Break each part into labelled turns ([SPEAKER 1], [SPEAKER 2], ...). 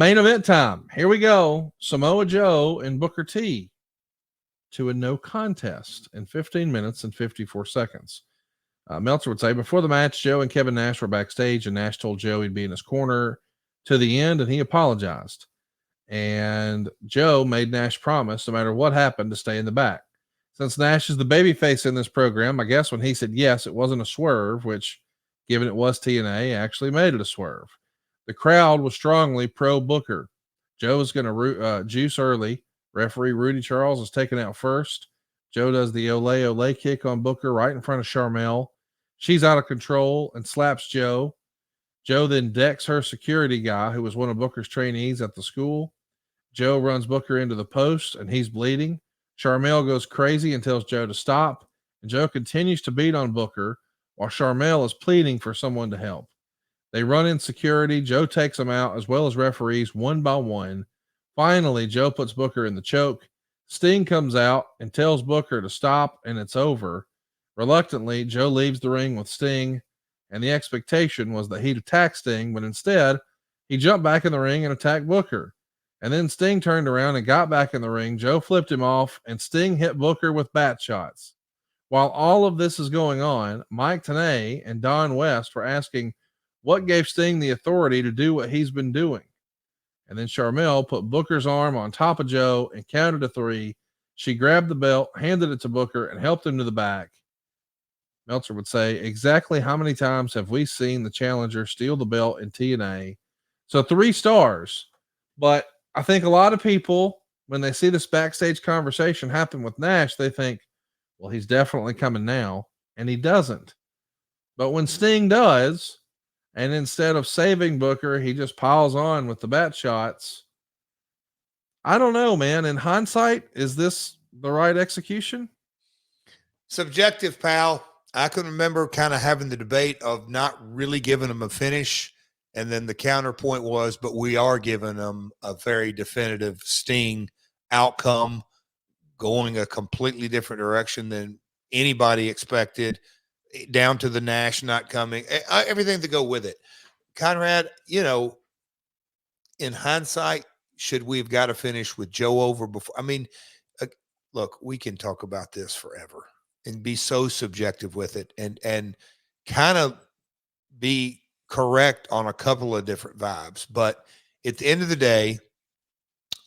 [SPEAKER 1] Main event time. Here we go. Samoa Joe and Booker T to a no contest in 15 minutes and 54 seconds. Meltzer would say, before the match, Joe and Kevin Nash were backstage, and Nash told Joe he'd be in his corner to the end, and he apologized. And Joe made Nash promise, no matter what happened, to stay in the back. Since Nash is the babyface in this program, I guess when he said yes, it wasn't a swerve, which, given it was TNA, actually made it a swerve. The crowd was strongly pro Booker. Joe was going to juice early. Referee Rudy Charles is taken out first. Joe does the ole kick on Booker right in front of Sharmell. She's out of control and slaps Joe. Joe then decks her security guy, who was one of Booker's trainees at the school. Joe runs Booker into the post, and he's bleeding. Sharmell goes crazy and tells Joe to stop, and Joe continues to beat on Booker while Sharmell is pleading for someone to help. They run in security. Joe takes them out, as well as referees, one by one. Finally, Joe puts Booker in the choke. Sting comes out and tells Booker to stop, and it's over. Reluctantly, Joe leaves the ring with Sting, and the expectation was that he'd attack Sting, but instead, he jumped back in the ring and attacked Booker. And then Sting turned around and got back in the ring. Joe flipped him off, and Sting hit Booker with bat shots. While all of this is going on, Mike Tenay and Don West were asking what gave Sting the authority to do what he's been doing. And then Sharmell put Booker's arm on top of Joe and counted to 3. She grabbed the belt, handed it to Booker, and helped him to the back. Meltzer would say, exactly how many times have we seen the challenger steal the belt in TNA? So 3 stars. But I think a lot of people, when they see this backstage conversation happen with Nash, they think, well, he's definitely coming now. And he doesn't. But when Sting does, and instead of saving Booker, he just piles on with the bat shots. I don't know, man. In hindsight, is this the right execution?
[SPEAKER 2] Subjective, pal. I can remember kind of having the debate of not really giving him a finish. And then the counterpoint was, but we are giving them a very definitive Sting outcome, going a completely different direction than anybody expected, down to the Nash not coming, everything to go with it. Conrad, in hindsight, should we have got to finish with Joe over before? I mean, look, we can talk about this forever and be so subjective with it and kind of be correct on a couple of different vibes. But at the end of the day,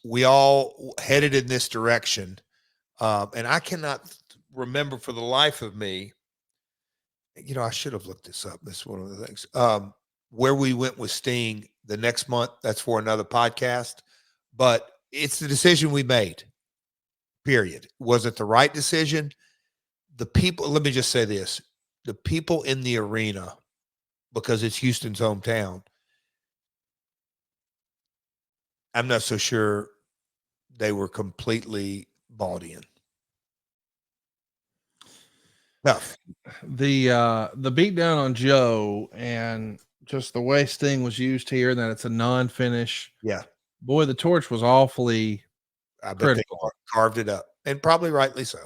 [SPEAKER 2] we all headed in this direction. And I cannot remember for the life of me, I should have looked this up. This is one of the things. Where we went with Sting the next month, that's for another podcast. But it's the decision we made, period. Was it the right decision? The people, let me just say this. The people in the arena, because it's Houston's hometown, I'm not so sure they were completely bought in. Tough.
[SPEAKER 1] The beatdown on Joe and just the way Sting was used here, and that it's a non-finish.
[SPEAKER 2] Yeah.
[SPEAKER 1] Boy, the torch was awfully critical.
[SPEAKER 2] They carved it up, and probably rightly so.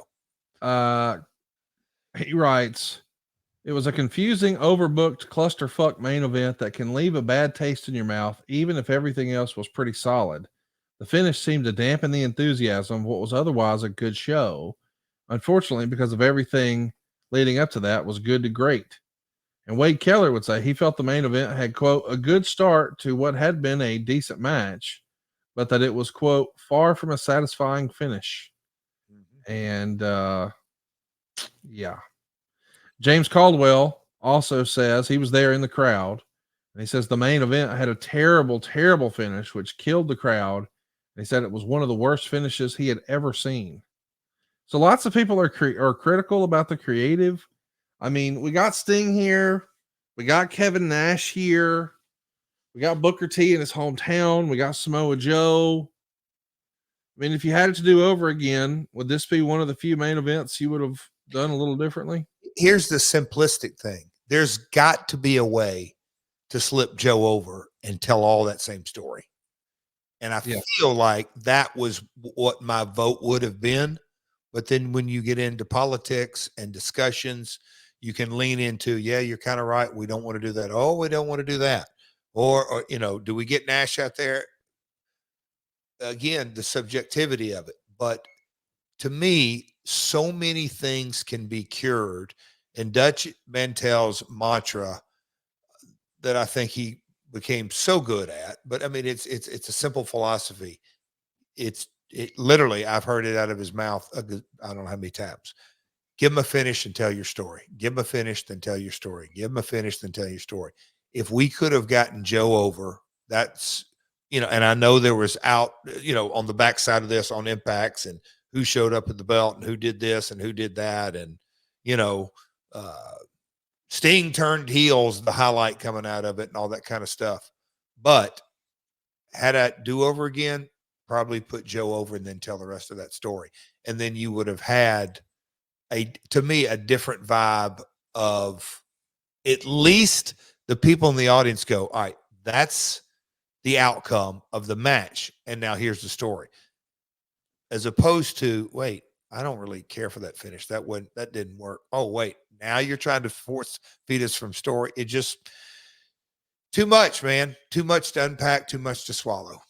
[SPEAKER 1] He writes, it was a confusing, overbooked clusterfuck main event that can leave a bad taste in your mouth, even if everything else was pretty solid. The finish seemed to dampen the enthusiasm of what was otherwise a good show. Unfortunately, because of everything leading up to that was good to great. And Wade Keller would say he felt the main event had, quote, a good start to what had been a decent match, but that it was, quote, far from a satisfying finish. Mm-hmm. And, yeah. James Caldwell also says he was there in the crowd. And he says the main event had a terrible, terrible finish, which killed the crowd. And he said it was one of the worst finishes he had ever seen. So lots of people are critical about the creative. I mean, we got Sting here. We got Kevin Nash here. We got Booker T in his hometown. We got Samoa Joe. I mean, if you had it to do over again, would this be one of the few main events you would have done a little differently?
[SPEAKER 2] Here's the simplistic thing. There's got to be a way to slip Joe over and tell all that same story. And I feel like that was what my vote would have been. But then when you get into politics and discussions, you can lean into, yeah, you're kind of right. We don't want to do that. Oh, we don't want to do that. Or, do we get Nash out there? again, the subjectivity of it. But to me, so many things can be cured. And Dutch Mantel's mantra that I think he became so good at, but I mean, it's a simple philosophy. It literally, I've heard it out of his mouth. I don't know how many times. Give him a finish and tell your story. Give him a finish, then tell your story. Give him a finish, then tell your story. If we could have gotten Joe over, that's, you know, and I know there was out, you know, on the backside of this on impacts and who showed up at the belt and who did this and who did that. And, you know, Sting turned heels, the highlight coming out of it and all that kind of stuff. But had I do over again, probably put Joe over and then tell the rest of that story. And then you would have had to me, a different vibe of at least the people in the audience go, all right, that's the outcome of the match. And now here's the story. As opposed to, wait, I don't really care for that finish. That didn't work. Oh, wait, now you're trying to force feed us from story. It just too much, man. Too much to unpack, too much to swallow.